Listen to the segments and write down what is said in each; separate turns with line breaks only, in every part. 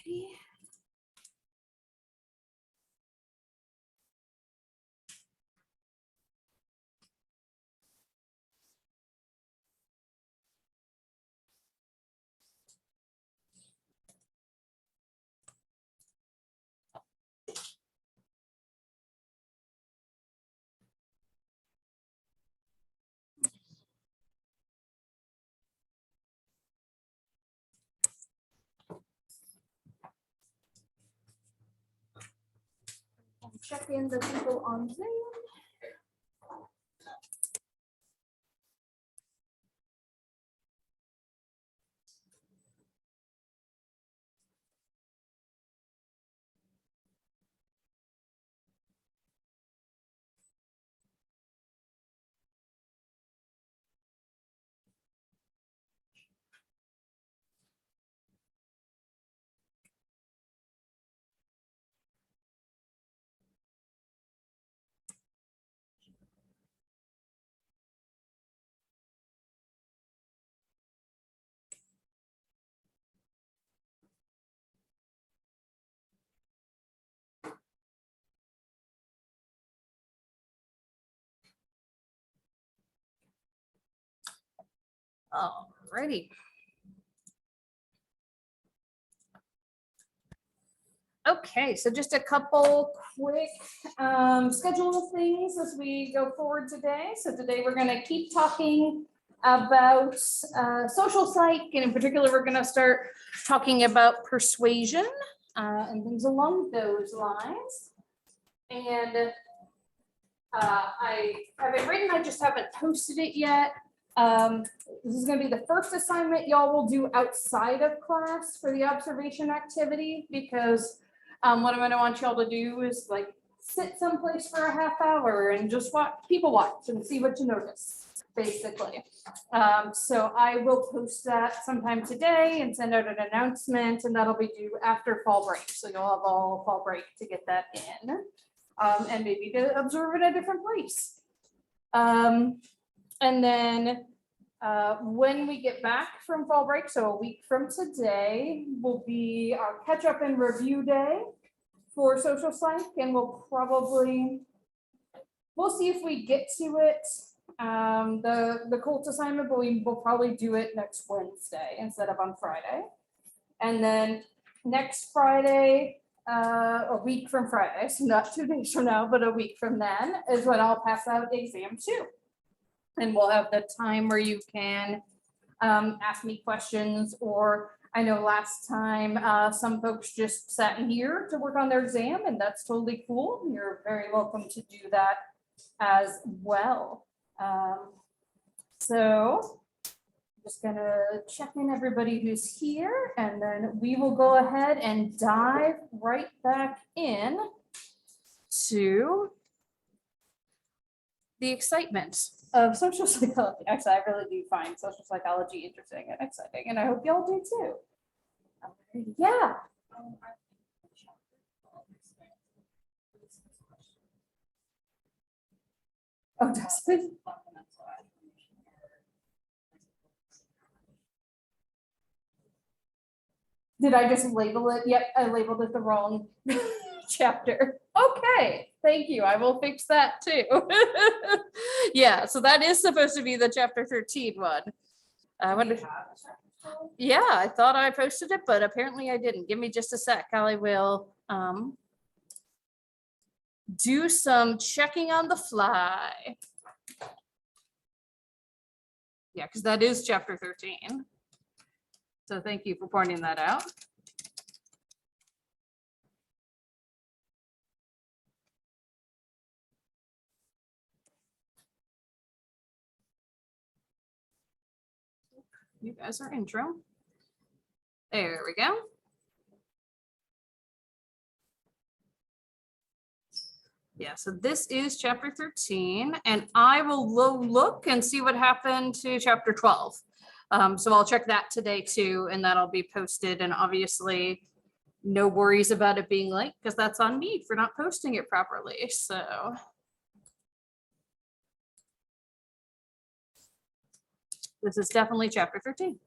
Alrighty. Check in the people on Zoom. Alrighty. Okay, so just a couple quick schedule things as we go forward today. So today we're going to keep talking about social psych, and in particular, we're going to start talking about persuasion and things along those lines. And I have it written, I just haven't posted it yet. This is going to be the first assignment y'all will do outside of class for the observation activity, because what I'm going to want y'all to do is like sit someplace for a half hour and just people watch and see what you notice, basically. So I will post that sometime today and send out an announcement, and that'll be due after fall break. So you'll have all fall break to get that in, and maybe to observe it at a different place. And then when we get back from fall break, so a week from today, will be our catch up and review day for social psych, and we'll see if we get to it, the Colts assignment, but we will probably do it next Wednesday instead of on Friday. And then next Friday, a week from Friday, so not 2 days from now, but a week from then, is when I'll pass out exam 2. And we'll have the time where you can ask me questions, or I know last time some folks just sat in here to work on their exam, and that's totally cool. You're very welcome to do that as well. So I'm just gonna check in everybody who's here, and then we will go ahead and dive right back in to the excitement of social psychology. Actually, I really do find social psychology interesting and exciting, and I hope y'all do too. Yeah. Oh, does it? Did I just label it? Yep, I labeled it the wrong chapter. Okay, thank you. I will fix that too. Yeah, so that is supposed to be the chapter 13 one. Yeah, I thought I posted it, but apparently I didn't. Give me just a sec. I will do some checking on the fly. Yeah, because that is chapter 13. So thank you for pointing that out. You guys are intro. There we go. Yeah, so this is chapter 13, and I will look and see what happened to chapter 12. So I'll check that today too, and that'll be posted. And obviously, no worries about it being late, because that's on me for not posting it properly. So this is definitely chapter 13.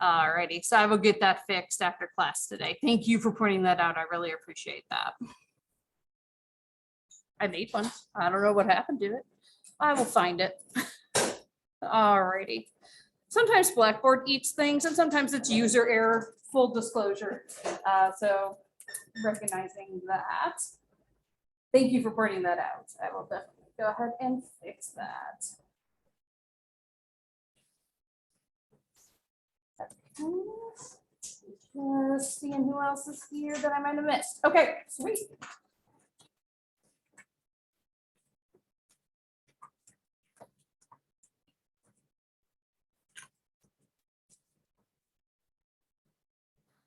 Alrighty, so I will get that fixed after class today. Thank you for pointing that out. I really appreciate that. I made one. I don't know what happened to it. I will find it. Alrighty. Sometimes Blackboard eats things and sometimes it's user error, full disclosure. So recognizing that. Thank you for pointing that out. I will definitely go ahead and fix that. Just seeing who else is here that I might have missed. Okay, sweet.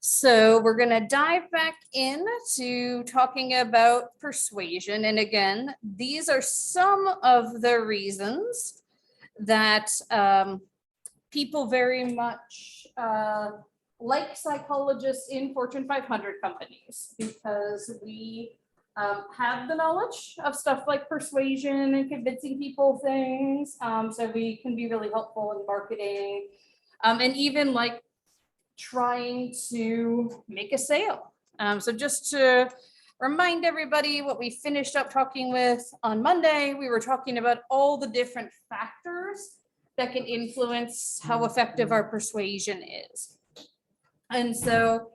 So we're going to dive back into talking about persuasion. And again, these are some of the reasons that people very much like psychologists in Fortune 500 companies, because we have the knowledge of stuff like persuasion and convincing people things. So we can be really helpful in marketing and even like trying to make a sale. So just to remind everybody what we finished up talking with on Monday, we were talking about all the different factors that can influence how effective our persuasion is. And so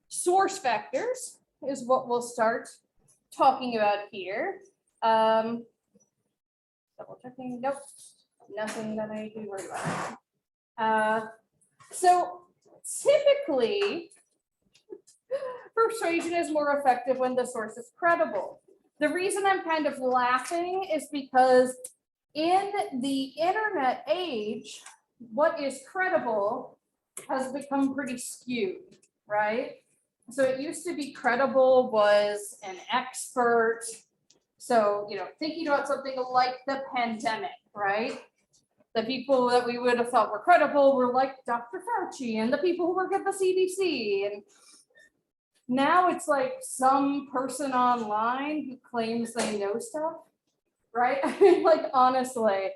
source factors is what we'll start talking about here. Double checking, nope, nothing that I do worry about. So typically, persuasion is more effective when the source is credible. The reason I'm kind of laughing is because in the internet age, what is credible has become pretty skewed, right? So it used to be credible was an expert. So, you know, thinking about something like the pandemic, right? The people that we would have thought were credible were like Dr. Fauci and the people who work at the CDC. And now it's like some person online who claims they know stuff, right? I mean, like, honestly,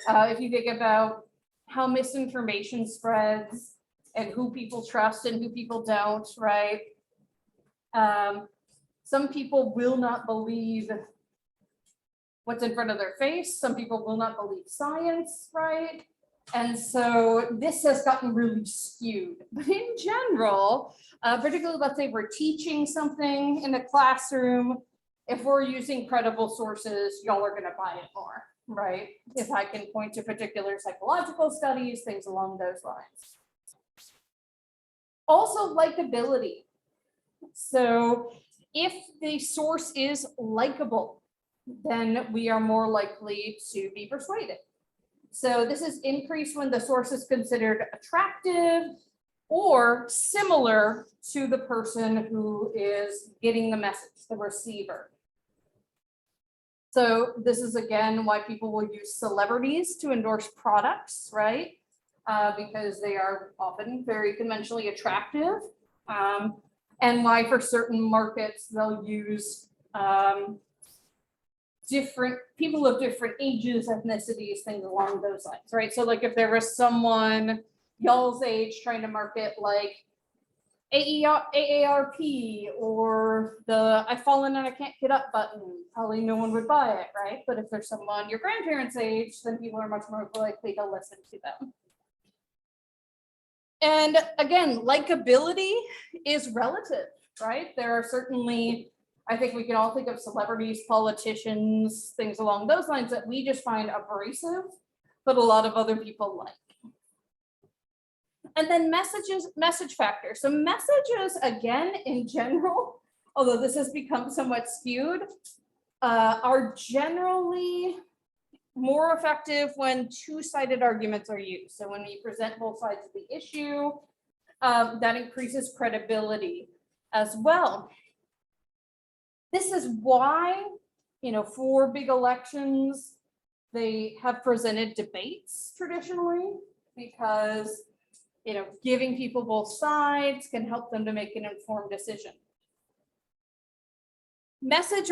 if you think about how misinformation spreads and who people trust and who people don't, right? Some people will not believe what's in front of their face. Some people will not believe science, right? And so this has gotten really skewed. But in general, particularly let's say we're teaching something in a classroom, if we're using credible sources, y'all are gonna buy it more, right? If I can point to particular psychological studies, things along those lines. Also, likability. So if the source is likable, then we are more likely to be persuaded. So this is increased when the source is considered attractive or similar to the person who is getting the message, the receiver. So this is again why people will use celebrities to endorse products, right? Because they are often very conventionally attractive. And why for certain markets they'll use different people of different ages, ethnicities, things along those lines, right? So like if there was someone y'all's age trying to market like AARP or the I've fallen and I can't get up button, probably no one would buy it, right? But if there's someone your grandparents' age, then people are much more likely to listen to them. And again, likability is relative, right? There are certainly, I think we can all think of celebrities, politicians, things along those lines that we just find abrasive, but a lot of other people like. And then message factor. So messages, again, in general, although this has become somewhat skewed, are generally more effective when two-sided arguments are used. So when we present both sides of the issue, that increases credibility as well. This is why, you know, for big elections, they have presented debates traditionally, because, you know, giving people both sides can help them to make an informed decision. Messages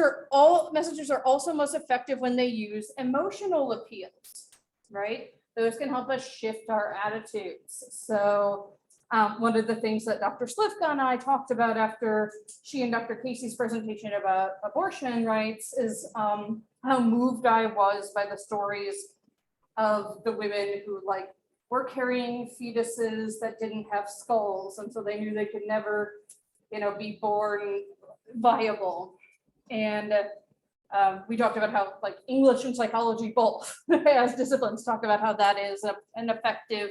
are also most effective when they use emotional appeals, right? those can help us shift our attitudes. So one of the things that Dr. Slivka and I talked about after she and Dr. Casey's presentation about abortion rights is how moved I was by the stories of the women who like were carrying fetuses that didn't have skulls, and so they knew they could never, be born viable. And we talked about how like English and psychology both as disciplines talk about how that is an effective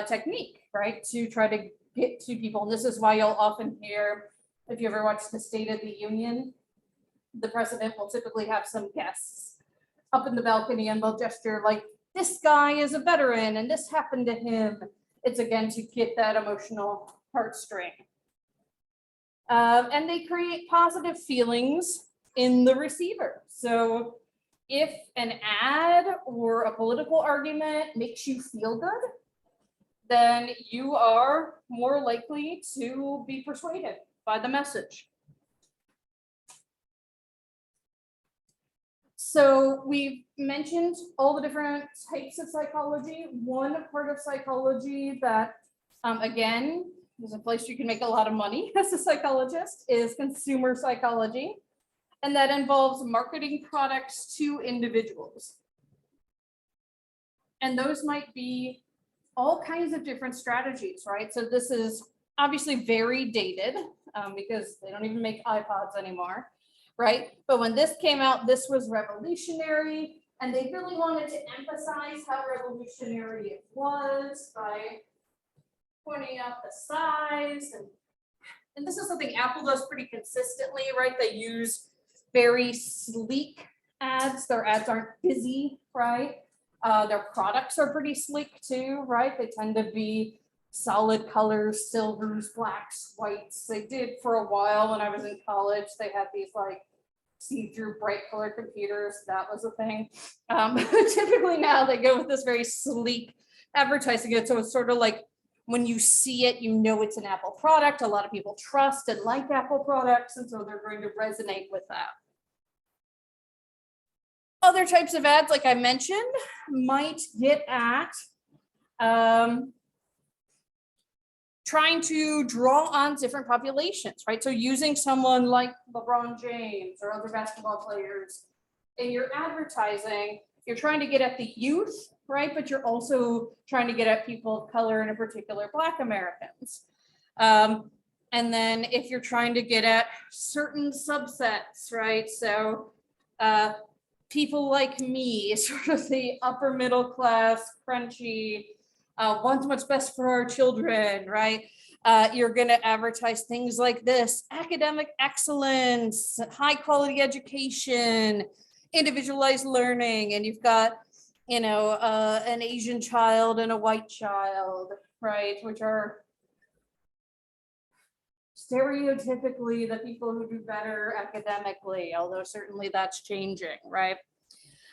technique, right, to try to get to people. And this is why you'll often hear, if you ever watch the State of the Union, the president will typically have some guests up in the balcony and they'll gesture like, this guy is a veteran and this happened to him. It's again to get that emotional heartstring. And they create positive feelings in the receiver. So if an ad or a political argument makes you feel good, then you are more likely to be persuaded by the message. So we've mentioned all the different types of psychology. One part of psychology that, again, is a place you can make a lot of money as a psychologist is consumer psychology. And that involves marketing products to individuals. And those might be all kinds of different strategies, right? So this is obviously very dated because they don't even make iPods anymore, right? But when this came out, this was revolutionary, and they really wanted to emphasize how revolutionary it was by pointing out the size. And this is something Apple does pretty consistently, right? They use very sleek ads. Their ads aren't busy, right? Their products are pretty sleek too, right? They tend to be solid colors, silvers, blacks, whites. They did for a while when I was in college. They had these like see-through bright color computers. That was a thing. Typically now they go with this very sleek advertising it. So it's sort of like when you see it, you know it's an Apple product. A lot of people trust and like Apple products, and so they're going to resonate with that. Other types of ads, like I mentioned, might get at trying to draw on different populations, right? So using someone like LeBron James or other basketball players in your advertising, you're trying to get at the youth, right? But you're also trying to get at people of color, and in particular, Black Americans. And then if you're trying to get at certain subsets, right? So people like me, sort of the upper middle class, crunchy, want what's best for our children, right? You're going to advertise things like this: academic excellence, high quality education, individualized learning, and you've got, an Asian child and a white child, right? Which are stereotypically the people who do better academically, although certainly that's changing, right?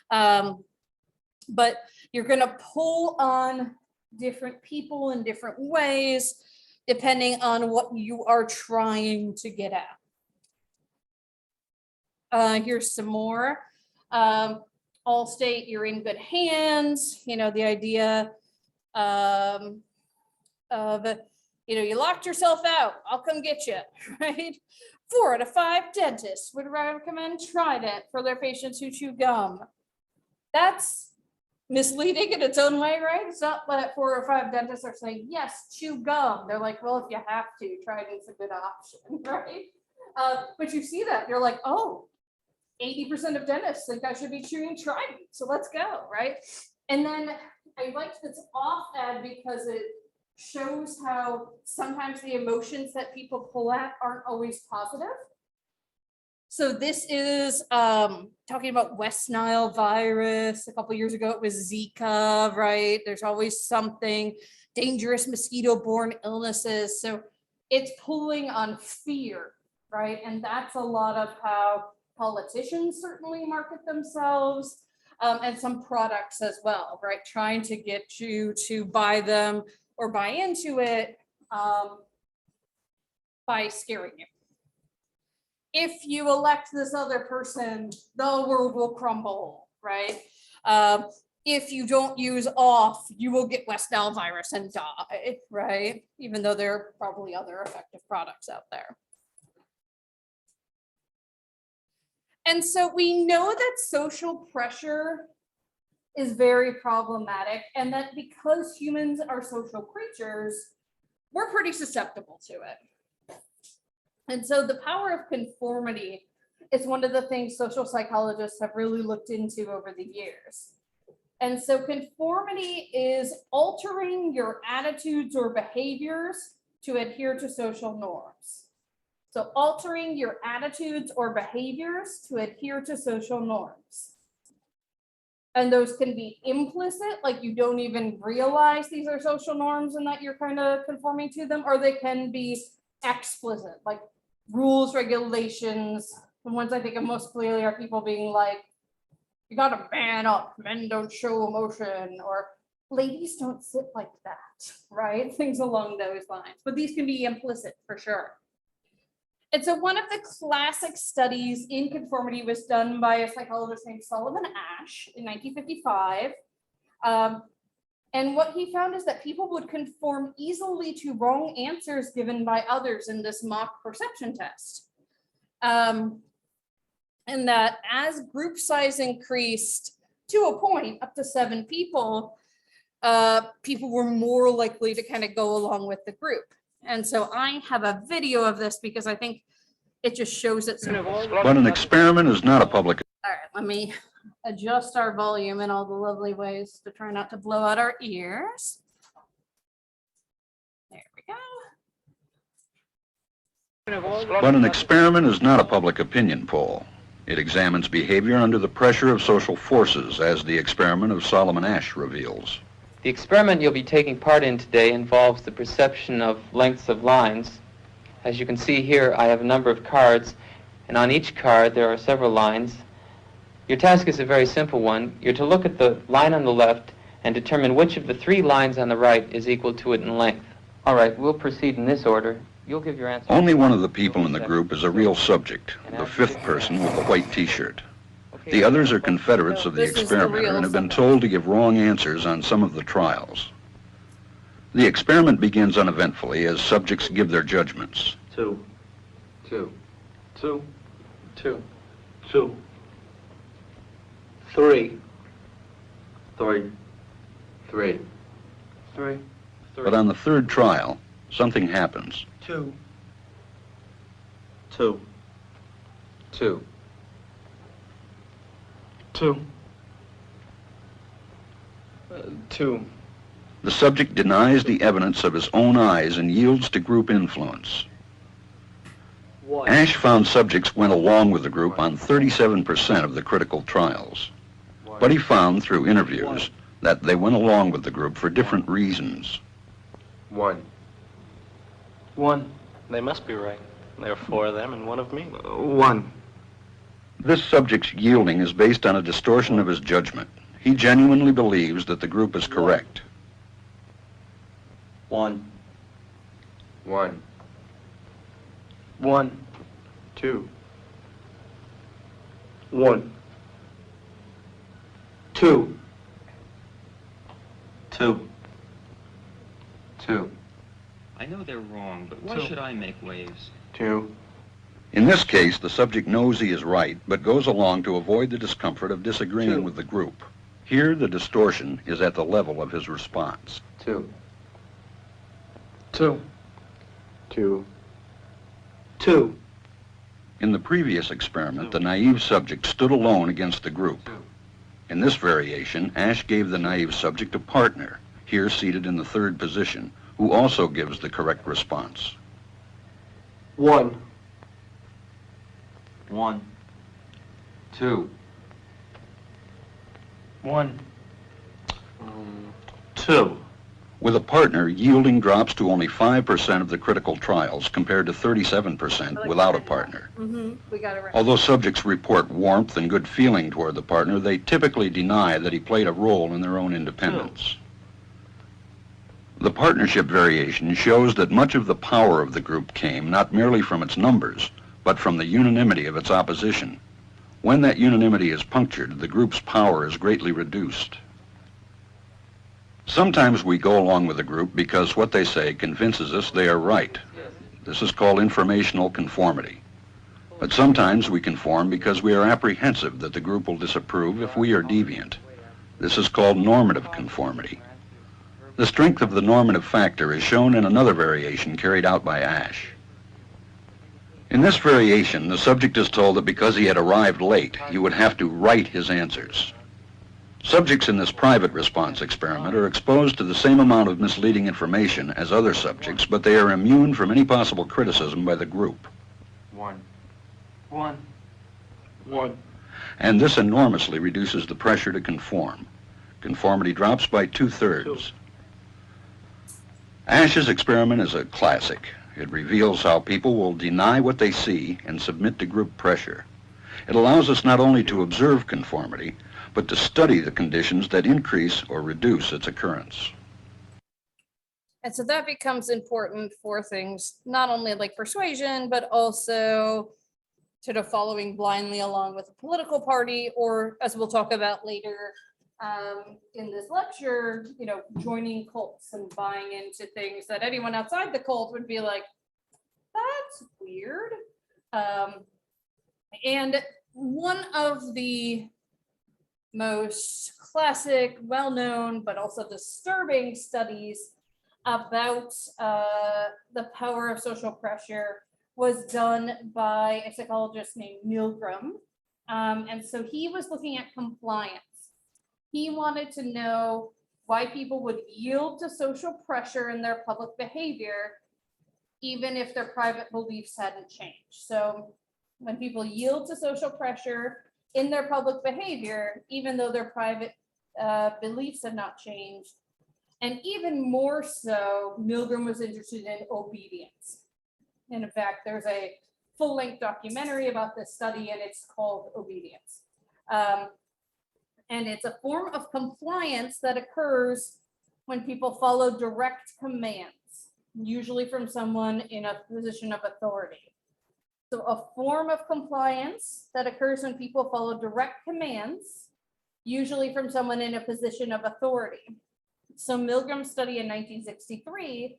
But you're going to pull on different people in different ways, depending on what you are trying to get at. Here's some more. Allstate, you're in good hands. The idea of, you locked yourself out, I'll come get you, right? 4 out of 5 dentists would recommend Trident for their patients who chew gum. That's misleading in its own way, right? It's not that 4 or 5 dentists are saying, yes, chew gum. They're like, well, if you have to, Trident's a good option, right? But you see that, you're like, oh, 80% of dentists think I should be chewing Trident, so let's go, right? And then I liked this off ad because it shows how sometimes the emotions that people pull at aren't always positive. So this is talking about West Nile virus. A couple of years ago, it was Zika, right? There's always something, dangerous mosquito-borne illnesses. So it's pulling on fear, right? And that's a lot of how politicians certainly market themselves, and some products as well, right? Trying to get you to buy them or buy into it by scaring you. If you elect this other person, the world will crumble, right? if you don't use off, you will get West Nile virus and die, right? Even though there are probably other effective products out there. And so we know that social pressure is very problematic, and that because humans are social creatures, we're pretty susceptible to it. And so the power of conformity is one of the things social psychologists have really looked into over the years. And so conformity is altering your attitudes or behaviors to adhere to social norms. So altering your attitudes or behaviors to adhere to social norms. And those can be implicit, like you don't even realize these are social norms and that you're kind of conforming to them, or they can be explicit, like rules, regulations. The ones I think of most clearly are people being like, you gotta man up, men don't show emotion, or ladies don't sit like that, right? Things along those lines. But these can be implicit for sure. And so one of the classic studies in conformity was done by a psychologist named Sullivan Ash in 1955. And what he found is that people would conform easily to wrong answers given by others in this mock perception test. And that as group size increased to a point, up to 7 people, people were more likely to kind of go along with the group. And so I have a video of this because I think it just shows it.
But an experiment is not a public.
All right, let me adjust our volume in all the lovely ways to try not to blow out our ears. There we go.
But an experiment is not a public opinion poll. It examines behavior under the pressure of social forces, as the experiment of Solomon Asch reveals.
The experiment you'll be taking part in today involves the perception of lengths of lines. As you can see here, I have a number of cards, and on each card there are several lines. Your task is a very simple one. You're to look at the line on the left and determine which of the 3 lines on the right is equal to it in length. All right, we'll proceed in this order. You'll give your answer.
Only one of the people in the group is a real subject, the 5th person with the white t-shirt. The others are confederates of the experimenter and have been told to give wrong answers on some of the trials. The experiment begins uneventfully as subjects give their judgments.
2, 2, 2,
2.
2, 3, 3, 3,
3.
But on the 3rd trial, something happens.
2, 2,
2.
2,
2.
The subject denies the evidence of his own eyes and yields to group influence.
1,
Asch found subjects went along with the group on 37% of the critical trials. But he found through interviews that they went along with the group for different reasons.
1,
1.
They must be right. There are 4 of them and 1 of me.
1,
This subject's yielding is based on a distortion of his judgment. He genuinely believes that the group is correct.
1, 1,
1.
2, 1, 2, 2, 2,
I know they're wrong, but why should I make waves?
2,
In this case, the subject knows he is right, but goes along to avoid the discomfort of disagreeing
2.
with the group. Here, the distortion is at the level of his response.
2, 2, 2, 2,
In the previous experiment, the naive subject stood alone against the group. In this variation, Asch gave the naive subject a partner, here seated in the 3rd position, who also gives the correct response.
1,
1. 2. 1.
2,
With a partner, yielding drops to only 5% of the critical trials compared to 37% without a partner.
We got it right.
Although subjects report warmth and good feeling toward the partner, they typically deny that he played a role in their own independence. The partnership variation shows that much of the power of the group came not merely from its numbers, but from the unanimity of its opposition. When that unanimity is punctured, the group's power is greatly reduced. Sometimes we go along with a group because what they say convinces us they are right. This is called informational conformity. But sometimes we conform because we are apprehensive that the group will disapprove if we are deviant. This is called normative conformity. The strength of the normative factor is shown in another variation carried out by Ash. In this variation, the subject is told that because he had arrived late, he would have to write his answers. Subjects in this private response experiment are exposed to the same amount of misleading information as other subjects, but they are immune from any possible criticism by the group.
One.
And this enormously reduces the pressure to conform. Conformity drops by 2/3. Ash's experiment is a classic. It reveals how people will deny what they see and submit to group pressure. It allows us not only to observe conformity, but to study the conditions that increase or reduce its occurrence.
And so that becomes important for things, not only like persuasion, but also sort of following blindly along with a political party, or as we'll talk about later in this lecture, joining cults and buying into things that anyone outside the cult would be like, that's weird. And one of the most classic, well-known, but also disturbing studies about the power of social pressure was done by a psychologist named Milgram. And so he was looking at compliance. He wanted to know why people would yield to social pressure in their public behavior, even if their private beliefs hadn't changed. So when people yield to social pressure in their public behavior, even though their private beliefs have not changed, and even more so, Milgram was interested in obedience. And in fact, there's a full-length documentary about this study, and it's called Obedience. And it's a form of compliance that occurs when people follow direct commands, usually from someone in a position of authority. So a form of compliance that occurs when people follow direct commands, usually from someone in a position of authority. So Milgram's study in 1963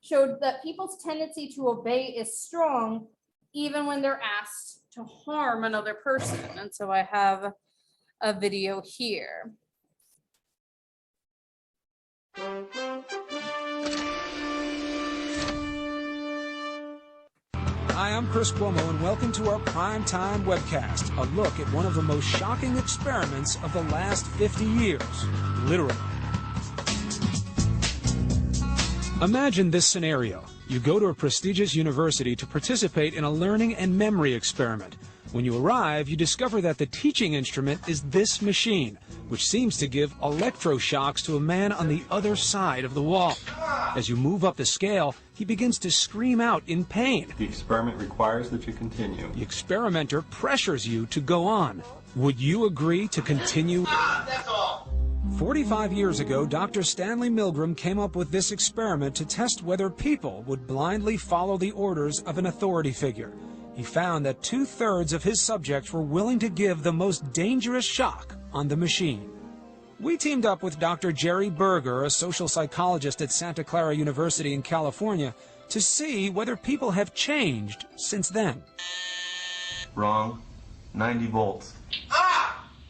showed that people's tendency to obey is strong even when they're asked to harm another person. And so I have a video here.
Hi, I'm Chris Cuomo, and welcome to our Primetime webcast, a look at one of the most shocking experiments of the last 50 years, literally. Imagine this scenario. You go to a prestigious university to participate in a learning and memory experiment. When you arrive, you discover that the teaching instrument is this machine, which seems to give electroshocks to a man on the other side of the wall. As you move up the scale, he begins to scream out in pain.
The experiment requires that you continue.
The experimenter pressures you to go on. Would you agree to continue?
That's all.
45 years ago, Dr. Stanley Milgram came up with this experiment to test whether people would blindly follow the orders of an authority figure. He found that 2/3 of his subjects were willing to give the most dangerous shock on the machine. We teamed up with Dr. Jerry Berger, a social psychologist at Santa Clara University in California, to see whether people have changed since then.
Wrong. 90 volts.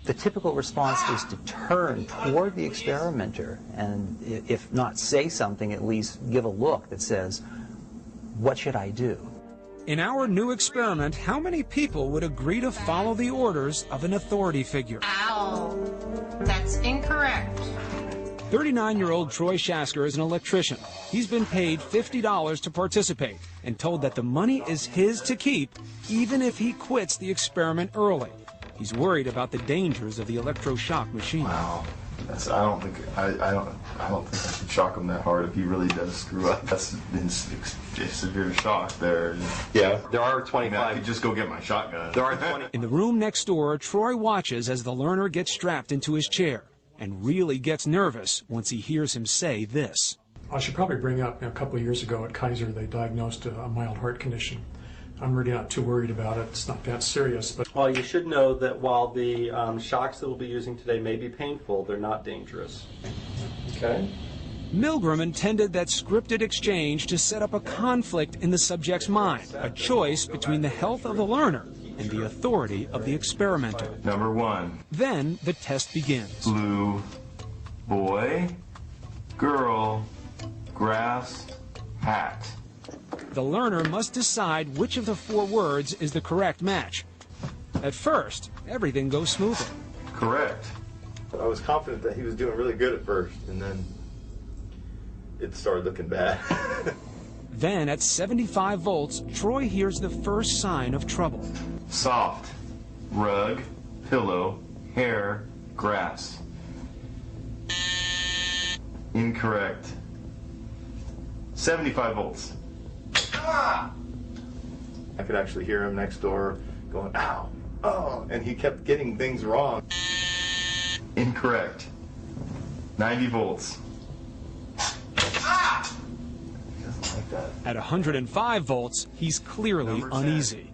The typical response is to turn toward the experimenter and, if not say something, at least give a look that says, what should I do?
In our new experiment, how many people would agree to follow the orders of an authority figure?
Ow. That's incorrect.
39-year-old Troy Shasker is an electrician. He's been paid $50 to participate and told that the money is his to keep even if he quits the experiment early. He's worried about the dangers of the electroshock machine.
Wow. I don't think I should shock him that hard if he really does screw up. That's been severe shock there.
Yeah, there are 25.
I mean, I could just go get my shotgun.
There are 20.
In the room next door, Troy watches as the learner gets strapped into his chair and really gets nervous once he hears him say this.
I should probably bring up, a couple of years ago at Kaiser, they diagnosed a mild heart condition.
I'm really not too worried about it. It's not that serious, but
Well, you should know that while the shocks that we'll be using today may be painful, they're not dangerous. Okay?
Milgram intended that scripted exchange to set up a conflict in the subject's mind, a choice between the health of the learner and the authority of the experimenter.
Number 1,
Then the test begins.
blue, boy, girl, grass, hat.
The learner must decide which of the 4 words is the correct match. At first, everything goes smoothly.
Correct. I was confident that he was doing really good at first, and then it started looking bad.
Then, at 75 volts, Troy hears the first sign of trouble.
Soft, rug, pillow, hair, grass. Incorrect. 75 volts. I could actually hear him next door going, ow, oh, and he kept getting things wrong. Incorrect. 90 volts. He doesn't like that.
At 105 volts, he's clearly
Number 10.
uneasy.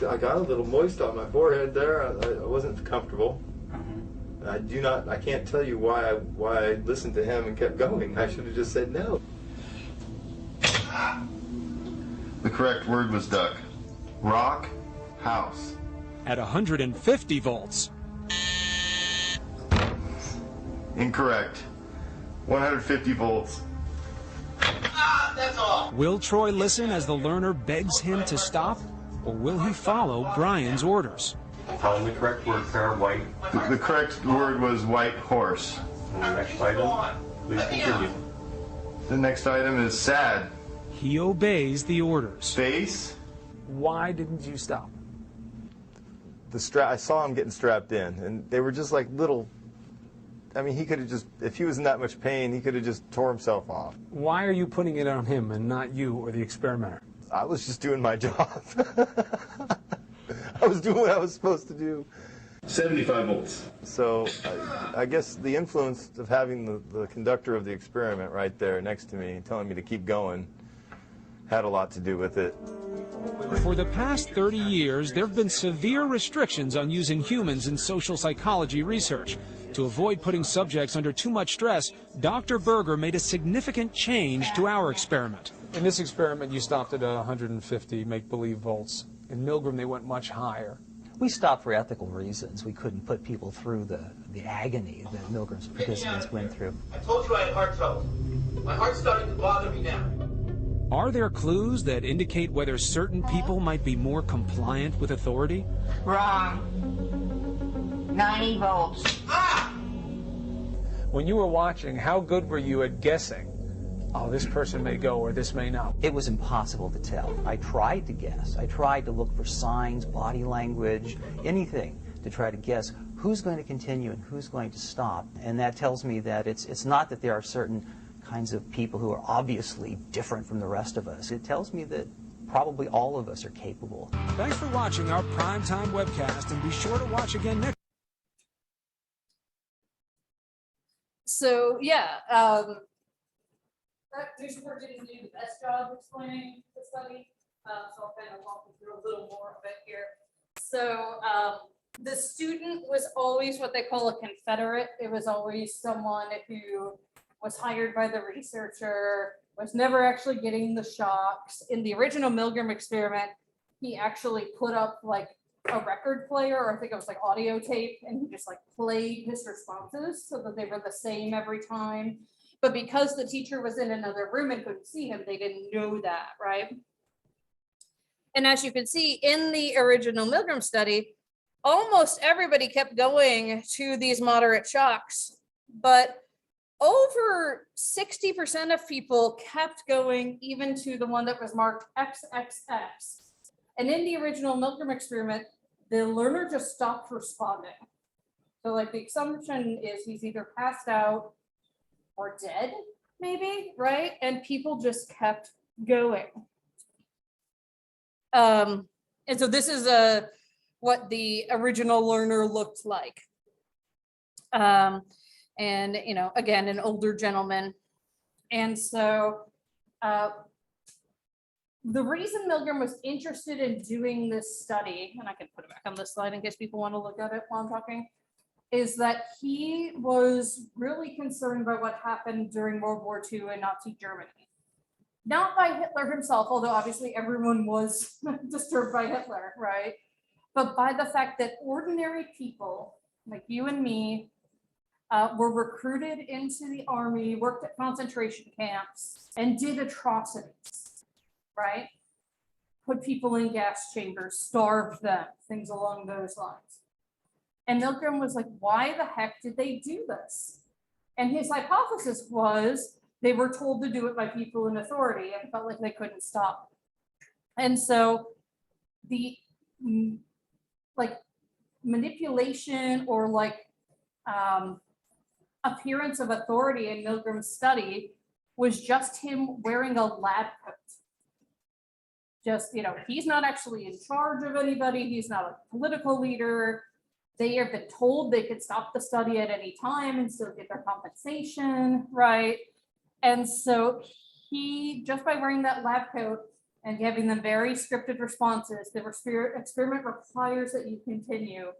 I got a little moist on my forehead there. I wasn't comfortable. I can't tell you why I listened to him and kept going. I should have just said no. The correct word was duck. Rock, house.
At 150 volts,
Incorrect. 150 volts.
will Troy listen as the learner begs him to stop, or will he follow Brian's orders?
Tell them the correct word, pair white.
The correct word was white horse.
And the next item, please continue.
The next item is sad.
He obeys the orders.
Face.
why didn't you stop?
I saw him getting strapped in, and they were just like little. I mean, he could have just, if he was in that much pain, he could have just tore himself off.
Why are you putting it on him and not you or the experimenter?
I was just doing my job. I was doing what I was supposed to do. 75 volts. So I guess the influence of having the conductor of the experiment right there next to me, telling me to keep going, had a lot to do with it.
For the past 30 years, there have been severe restrictions on using humans in social psychology research. To avoid putting subjects under too much stress, Dr. Berger made a significant change to our experiment.
In this experiment, you stopped at 150 make-believe volts. In Milgram, they went much higher.
We stopped for ethical reasons. We couldn't put people through the agony that Milgram's participants went through.
I told you I had heart trouble. My heart's starting to bother me now.
Are there clues that indicate whether certain people might be more compliant with authority?
Wrong. 90 volts.
When you were watching, how good were you at guessing, oh, this person may go or this may not?
It was impossible to tell. I tried to guess. I tried to look for signs, body language, anything to try to guess who's going to continue and who's going to stop. And that tells me that it's not that there are certain kinds of people who are obviously different from the rest of us. It tells me that probably all of us are capable.
Thanks for watching our primetime webcast, and be sure to watch again next.
So yeah, that news report didn't do the best job explaining the study, so I'll kind of walk you through a little more of it here. So the student was always what they call a confederate. It was always someone who was hired by the researcher, was never actually getting the shocks. In the original Milgram experiment, he actually put up like a record player, or I think it was like audio tape, and he just like played his responses so that they were the same every time. But because the teacher was in another room and couldn't see him, they didn't know that, right? And as you can see in the original Milgram study, almost everybody kept going to these moderate shocks, but over 60% of people kept going even to the one that was marked XXX. And in the original Milgram experiment, the learner just stopped responding. So like the assumption is he's either passed out or dead, maybe, right? And people just kept going. And so this is what the original learner looked like. And, you know, again, an older gentleman. And so the reason Milgram was interested in doing this study, and I can put it back on this slide in case people want to look at it while I'm talking, is that he was really concerned by what happened during World War II in Nazi Germany. Not by Hitler himself, although obviously everyone was disturbed by Hitler, right? But by the fact that ordinary people like you and me were recruited into the army, worked at concentration camps, and did atrocities, right? Put people in gas chambers, starved them, things along those lines. And Milgram was like, why the heck did they do this? And his hypothesis was they were told to do it by people in authority and felt like they couldn't stop. And so the like manipulation or like appearance of authority in Milgram's study was just him wearing a lab coat. Just, you know, he's not actually in charge of anybody. He's not a political leader. They have been told they could stop the study at any time and still get their compensation, right? And so he, just by wearing that lab coat and giving them very scripted responses, the experiment requires that you continue.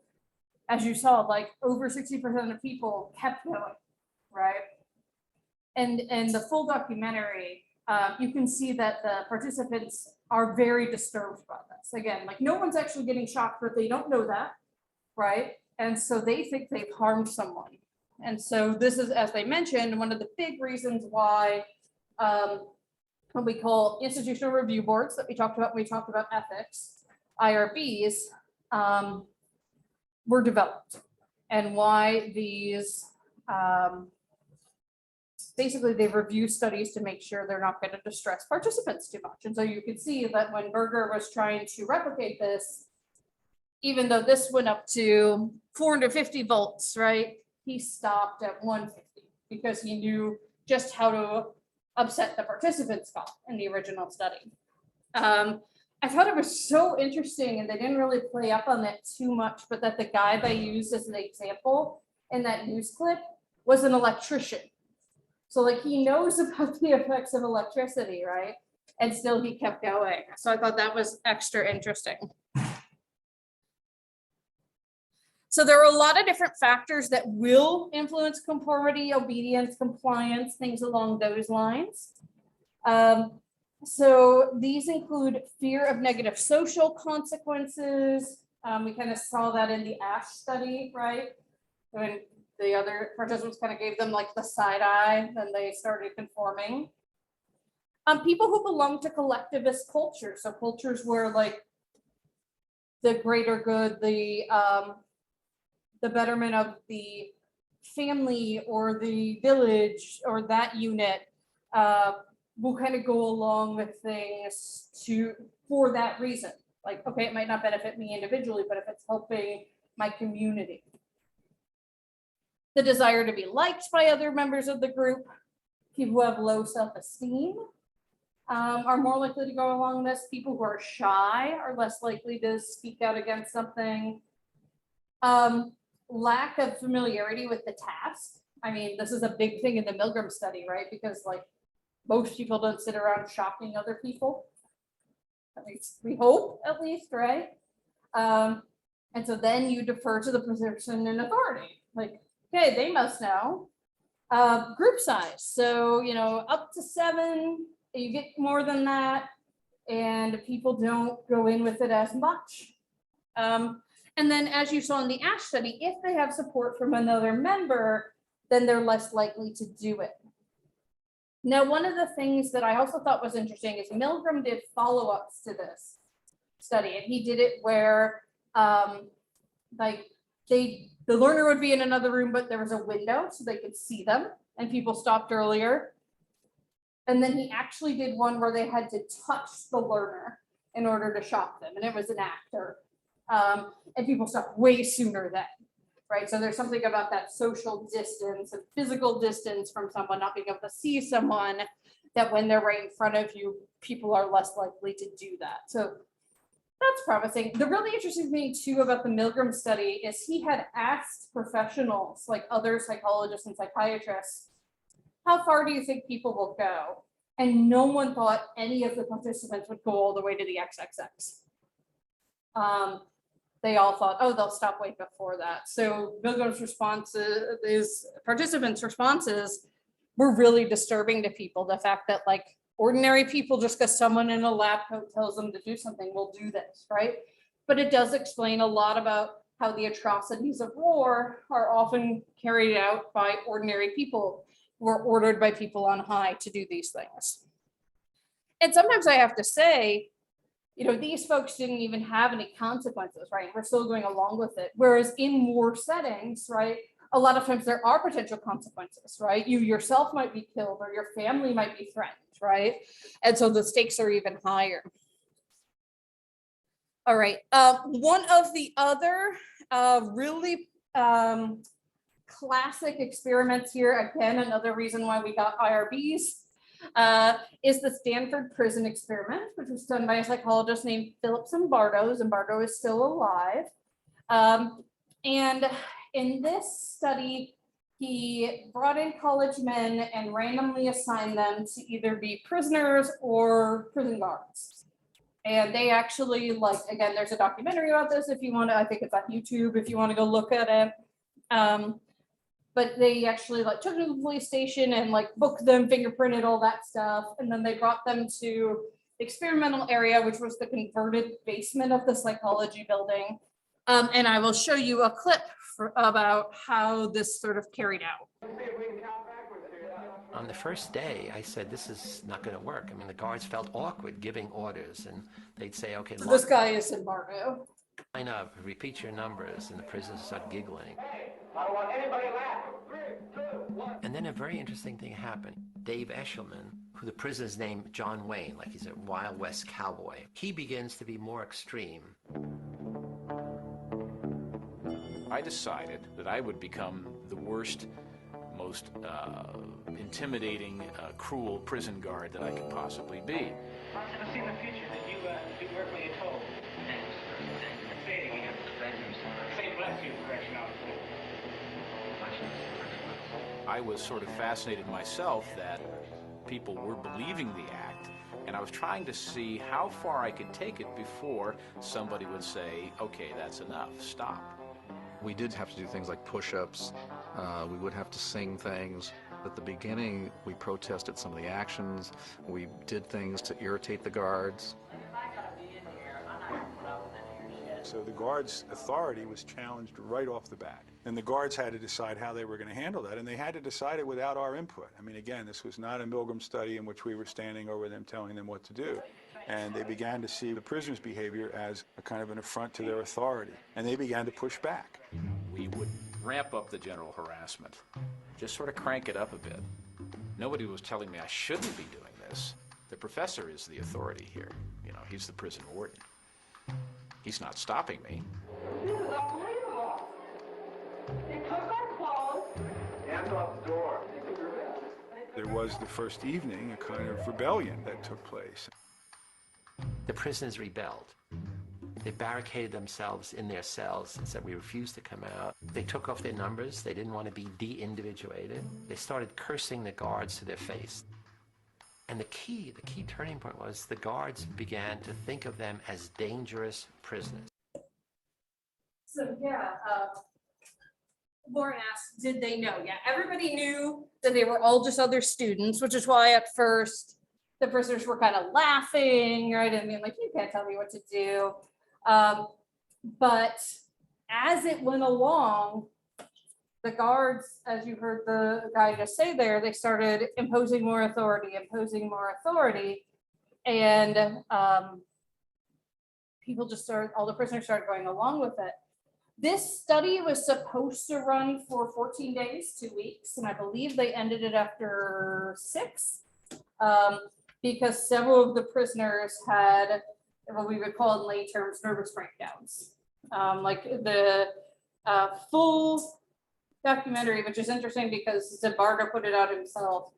As you saw, like over 60% of people kept going, right? And the full documentary, you can see that the participants are very disturbed by this. Again, like no one's actually getting shocked, but they don't know that, right? And so they think they've harmed someone. And so this is, as they mentioned, one of the big reasons why what we call institutional review boards that we talked about when we talked about ethics, IRBs, were developed, and why these basically they review studies to make sure they're not going to distress participants too much. And so you can see that when Berger was trying to replicate this, even though this went up to 450 volts, right, he stopped at 150 because he knew just how to upset the participants got in the original study. I thought it was so interesting, and they didn't really play up on that too much, but that the guy they used as an example in that news clip was an electrician. So like he knows about the effects of electricity, right? And still he kept going. So I thought that was extra interesting. So there are a lot of different factors that will influence conformity, obedience, compliance, things along those lines. So these include fear of negative social consequences. We kind of saw that in the ASH study, right? When the other participants kind of gave them like the side eye, then they started conforming. People who belong to collectivist cultures, so cultures where like the greater good, the betterment of the family or the village or that unit will kind of go along with things for that reason. Like, okay, it might not benefit me individually, but if it's helping my community. The desire to be liked by other members of the group. People who have low self-esteem are more likely to go along this. People who are shy are less likely to speak out against something. Lack of familiarity with the task. I mean, this is a big thing in the Milgram study, right? Because like most people don't sit around shocking other people. At least we hope, at least, right? And so then you defer to the person in authority. Like, okay, they must know. Group size. So, you know, up to 7, you get more than that, and people don't go in with it as much. And then as you saw in the ASH study, if they have support from another member, then they're less likely to do it. Now, one of the things that I also thought was interesting is Milgram did follow-ups to this study, and he did it where like the learner would be in another room, but there was a window so they could see them, and people stopped earlier. And then he actually did one where they had to touch the learner in order to shock them, and it was an actor. And people stopped way sooner then, right? So there's something about that social distance and physical distance from someone, not being able to see someone, that when they're right in front of you, people are less likely to do that. So that's promising. The really interesting thing too about the Milgram study is he had asked professionals like other psychologists and psychiatrists, how far do you think people will go? And no one thought any of the participants would go all the way to the XXX. They all thought, oh, they'll stop way before that. So Milgram's responses, participants' responses were really disturbing to people. The fact that like ordinary people, just because someone in a lab coat tells them to do something, will do this, right? But it does explain a lot about how the atrocities of war are often carried out by ordinary people who are ordered by people on high to do these things. And sometimes I have to say, you know, these folks didn't even have any consequences, right? We're still going along with it. Whereas in war settings, right, a lot of times there are potential consequences, right? You yourself might be killed or your family might be threatened, right? And so the stakes are even higher. All right, one of the other really classic experiments here, again, another reason why we got IRBs, is the Stanford Prison Experiment, which was done by a psychologist named Philip Zimbardo. Zimbardo is still alive. And in this study, he brought in college men and randomly assigned them to either be prisoners or prison guards. And they actually, like, again, there's a documentary about this if you want to, I think it's on YouTube if you want to go look at it. But they actually like took them to the police station and like booked them, fingerprinted, all that stuff. And then they brought them to the experimental area, which was the converted basement of the psychology building. And I will show you a clip about how this sort of carried out.
On the first day, I said, this is not going to work. I mean, the guards felt awkward giving orders, and they'd say, okay,
So this guy is Zimbardo.
line up, repeat your numbers, and the prisoners start giggling.
I don't want anybody laughing. 3, 2, 1.
And then a very interesting thing happened. Dave Eshelman, who the prisoners named John Wayne, like he's a Wild West cowboy, he begins to be more extreme.
I decided that I would become the worst, most intimidating, cruel prison guard that I could possibly be.
I see in the future that you do work when you're told. Say it again. Say bless you, correctional.
I was sort of fascinated myself that people were believing the act, and I was trying to see how far I could take it before somebody would say, okay, that's enough, stop.
We did have to do things like push-ups. We would have to sing things. At the beginning, we protested some of the actions. We did things to irritate the guards.
So the guards' authority was challenged right off the bat. And the guards had to decide how they were going to handle that, and they had to decide it without our input. I mean, again, this was not a Milgram study in which we were standing over them telling them what to do. And they began to see the prisoners' behavior as a kind of an affront to their authority, and they began to push back.
We would ramp up the general harassment, just sort of crank it up a bit. Nobody was telling me I shouldn't be doing this. The professor is the authority here. You know, he's the prison warden. He's not stopping me.
This is unbelievable. They took our clothes. Hands off the door.
There was the first evening a kind of rebellion that took place.
The prisoners rebelled. They barricaded themselves in their cells and said, we refuse to come out. They took off their numbers. They didn't want to be de-individuated. They started cursing the guards to their face. And the key turning point was the guards began to think of them as dangerous prisoners.
So yeah, Lauren asked, did they know? Yeah, everybody knew that they were all just other students, which is why at first the prisoners were kind of laughing, right? I mean, like, you can't tell me what to do. But as it went along, the guards, as you heard the guy just say there, they started imposing more authority, and people just started, all the prisoners started going along with it. This study was supposed to run for 14 days, 2 weeks, and I believe they ended it after 6, because several of the prisoners had what we would call in lay terms nervous breakdowns. Like the full documentary, which is interesting because Zimbardo put it out himself,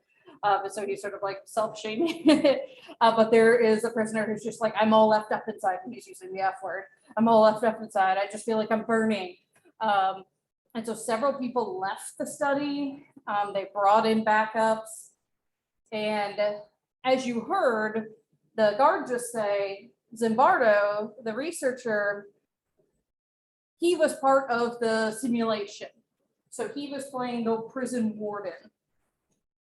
so he's sort of like self-shaming it. But there is a prisoner who's just like, I'm all left up inside, and he's using the F word. I'm all left up inside. I just feel like I'm burning. And so several people left the study. They brought in backups, and as you heard the guard just say, Zimbardo, the researcher, he was part of the simulation. So he was playing the prison warden.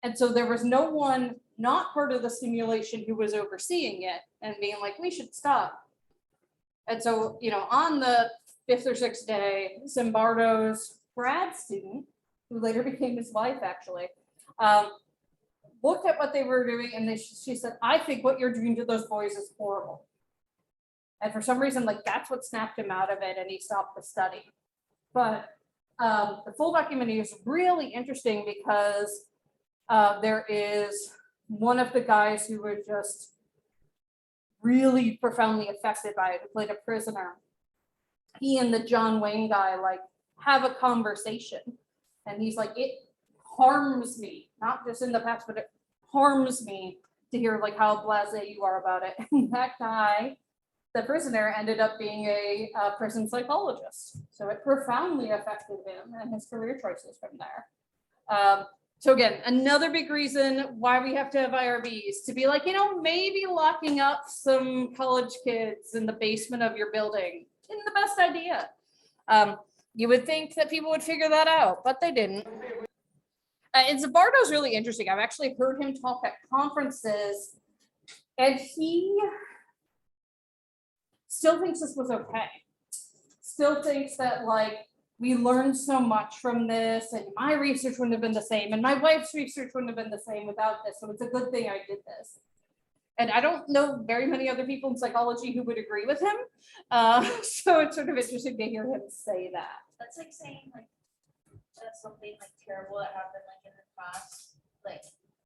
And so there was no one not part of the simulation who was overseeing it and being like, we should stop. And so, you know, on the 5th or 6th day, Zimbardo's grad student, who later became his wife actually, looked at what they were doing and she said, I think what you're doing to those boys is horrible. And for some reason, like that's what snapped him out of it and he stopped the study. But the full documentary is really interesting because there is one of the guys who was just really profoundly affected by it, who played a prisoner. He and the John Wayne guy like have a conversation and he's like, it harms me, not just in the past, but it harms me to hear like how blasé you are about it. And that guy, the prisoner, ended up being a prison psychologist. So it profoundly affected him and his career choices from there. So again, another big reason why we have to have IRBs, to be like, you know, maybe locking up some college kids in the basement of your building isn't the best idea. You would think that people would figure that out, but they didn't. And Zimbardo's really interesting. I've actually heard him talk at conferences, and he still thinks this was okay. Still thinks that like we learned so much from this, and my research wouldn't have been the same, and my wife's research wouldn't have been the same without this. So it's a good thing I did this. And I don't know very many other people in psychology who would agree with him. So it's sort of interesting to hear him say that.
That's like saying like that's something like terrible that happened like in the past, like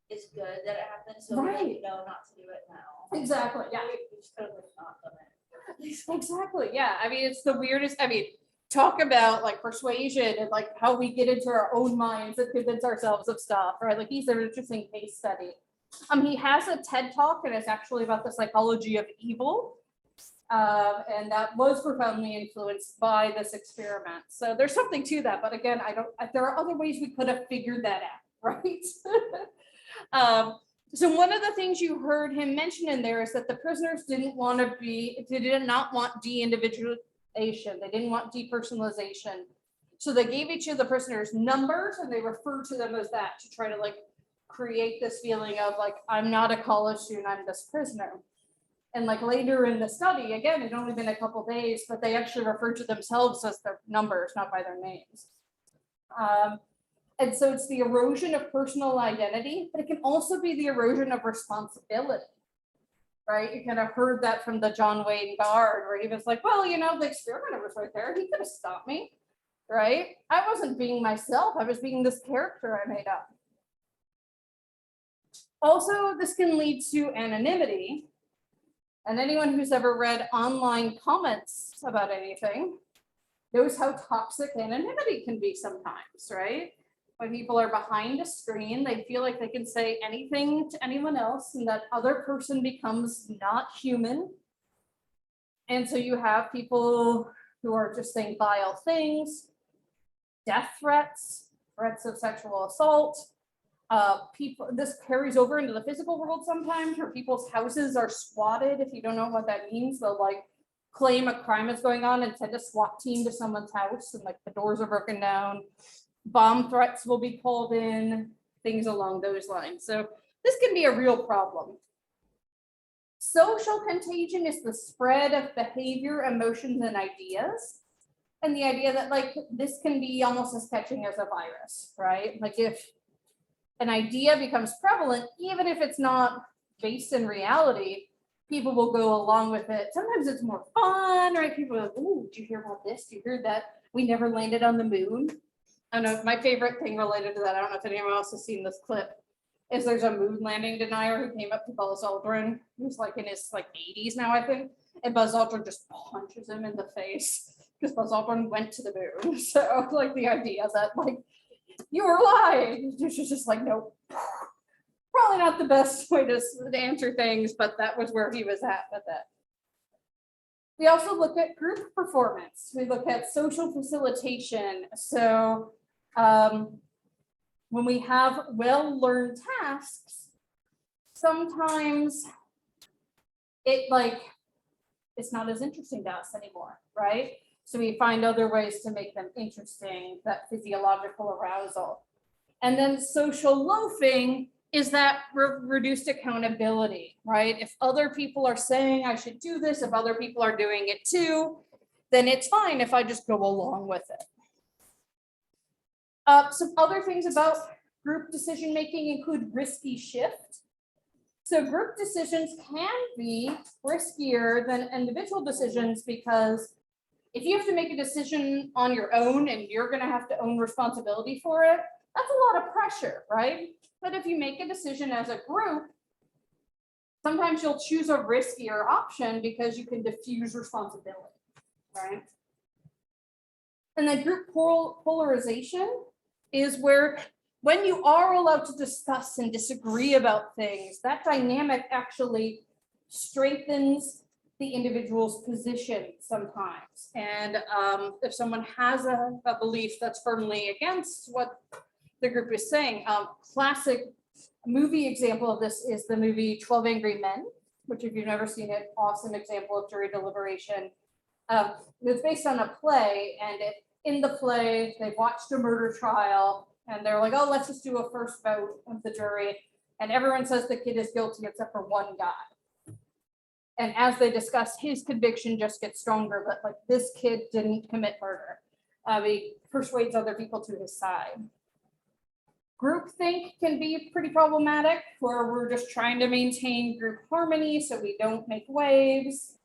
it's good that it happened, so we like, know not to do it now.
Exactly. Yeah.
We just could have not done it.
Exactly. Yeah. I mean, it's the weirdest. I mean, talk about like persuasion and like how we get into our own minds and convince ourselves of stuff, right? Like he's an interesting case study. He has a TED talk and it's actually about the psychology of evil. And that was profoundly influenced by this experiment. So there's something to that. But again, there are other ways we could have figured that out, right? So one of the things you heard him mention in there is that the prisoners did not want de-individualization. They didn't want depersonalization. So they gave each of the prisoners numbers and they referred to them as that to try to like create this feeling of like, I'm not a college student, I'm this prisoner. And like later in the study, again, it had only been a couple days, but they actually referred to themselves as their numbers, not by their names. And so it's the erosion of personal identity, but it can also be the erosion of responsibility, right? You kind of heard that from the John Wayne guard where he was like, well, you know, the experimenter was right there. He could have stopped me, right? I wasn't being myself. I was being this character I made up. Also, this can lead to anonymity. And anyone who's ever read online comments about anything knows how toxic anonymity can be sometimes, right? When people are behind a screen, they feel like they can say anything to anyone else and that other person becomes not human. And so you have people who are just saying vile things, death threats, threats of sexual assault. This carries over into the physical world sometimes where people's houses are swatted. If you don't know what that means, they'll like claim a crime is going on and send a SWAT team to someone's house and like the doors are broken down. Bomb threats will be called in, things along those lines. So this can be a real problem. Social contagion is the spread of behavior, emotions, and ideas. And the idea that like this can be almost as catching as a virus, right? Like if an idea becomes prevalent, even if it's not based in reality, people will go along with it. Sometimes it's more fun, right? People are like, oh, did you hear about this? Did you hear that? We never landed on the moon. I don't know, my favorite thing related to that, I don't know if anyone else has seen this clip, is there's a moon landing denier who came up to Buzz Aldrin, who's like in his like 80s now, I think, and Buzz Aldrin just punches him in the face because Buzz Aldrin went to the moon. So like the idea that like, you were lying. She's just like, nope. Probably not the best way to answer things, but that was where he was at with it. We also look at group performance. We look at social facilitation. So when we have well-learned tasks, sometimes it's not as interesting to us anymore, right? So we find other ways to make them interesting, that physiological arousal. And then social loafing is that reduced accountability, right? If other people are saying I should do this, if other people are doing it too, then it's fine if I just go along with it. Some other things about group decision-making include risky shift. So group decisions can be riskier than individual decisions because if you have to make a decision on your own and you're going to have to own responsibility for it, that's a lot of pressure, right? But if you make a decision as a group, sometimes you'll choose a riskier option because you can diffuse responsibility, right? And then group polarization is where when you are allowed to discuss and disagree about things, that dynamic actually strengthens the individual's position sometimes. And if someone has a belief that's firmly against what the group is saying, classic movie example of this is the movie 12 Angry Men, which if you've never seen it, awesome example of jury deliberation. It's based on a play, and in the play, they watched a murder trial, and they're like, oh, let's just do a first vote of the jury. And everyone says the kid is guilty except for one guy. And as they discuss, his conviction just gets stronger, but like this kid didn't commit murder. He persuades other people to his side. Groupthink can be pretty problematic, where we're just trying to maintain group harmony so we don't make waves.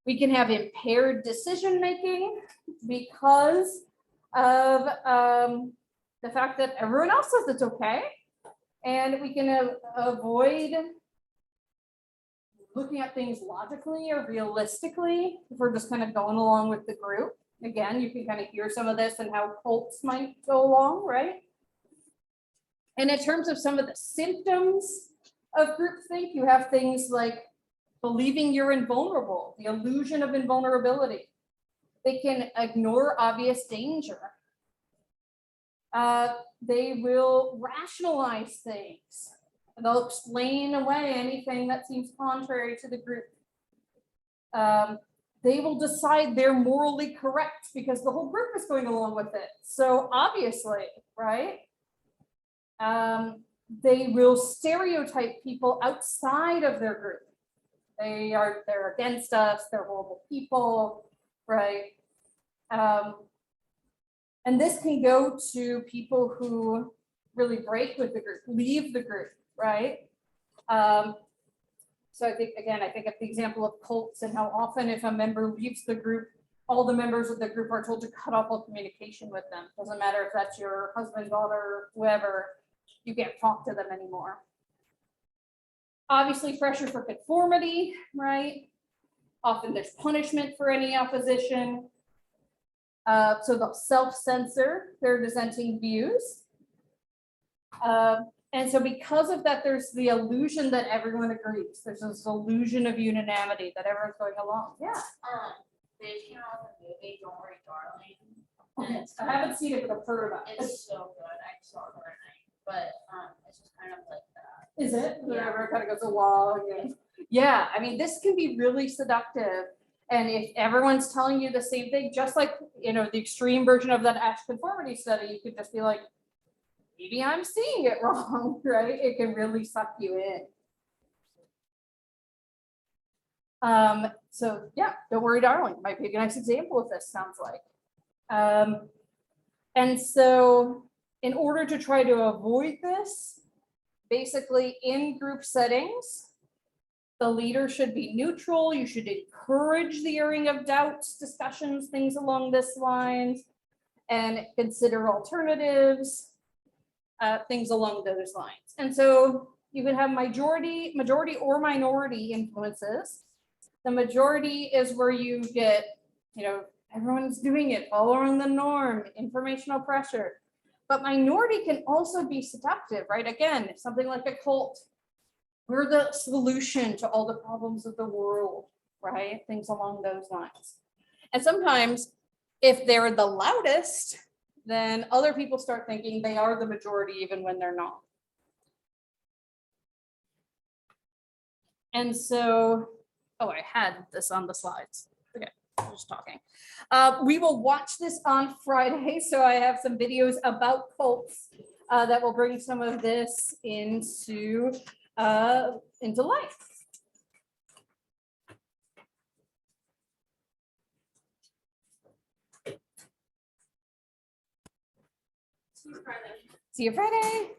We can have impaired decision-making because of the fact that everyone else says it's okay. And we can avoid looking at things logically or realistically if we're just kind of going along with the group. Again, you can kind of hear some of this and how cults might go along, right? And in terms of some of the symptoms of groupthink, you have things like believing you're invulnerable, the illusion of invulnerability. They can ignore obvious danger. They will rationalize things. They'll explain away anything that seems contrary to the group. They will decide they're morally correct because the whole group is going along with it. So obviously, right? They will stereotype people outside of their group. They're against us, they're horrible people, right? And this can go to people who really break with the group, leave the group, right? So I think of the example of cults and how often if a member leaves the group, all the members of the group are told to cut off all communication with them. Doesn't matter if that's your husband, daughter, whoever, you can't talk to them anymore. Obviously, pressure for conformity, right? Often there's punishment for any opposition. So they'll self-censor their dissenting views. And so because of that, there's the illusion that everyone agrees. There's this illusion of unanimity that everyone's going along. Yeah.
They came out with a movie, Don't Worry, Darling.
I haven't seen it, but I've heard about it.
It's so good. I saw it the other night, but it's just kind of like that.
Is it?
Yeah.
Whatever, it kind of goes along. And yeah, I mean, this can be really seductive. And if everyone's telling you the same thing, just like, you know, the extreme version of that Ash conformity study, you could just be like, maybe I'm seeing it wrong, right? It can really suck you in. So yeah, Don't Worry, Darling might be a nice example of this, sounds like. And so in order to try to avoid this, basically in group settings, the leader should be neutral. You should encourage the airing of doubts, discussions, things along this lines, and consider alternatives, things along those lines. And so you can have majority or minority influences. The majority is where you get, you know, everyone's doing it, following the norm, informational pressure. But minority can also be seductive, right? Again, something like a cult. We're the solution to all the problems of the world, right? Things along those lines. And sometimes if they're the loudest, then other people start thinking they are the majority even when they're not. And so, oh, I had this on the slides. Okay, I'm just talking. We will watch this on Friday. So I have some videos about cults that will bring some of this into life. See you Friday.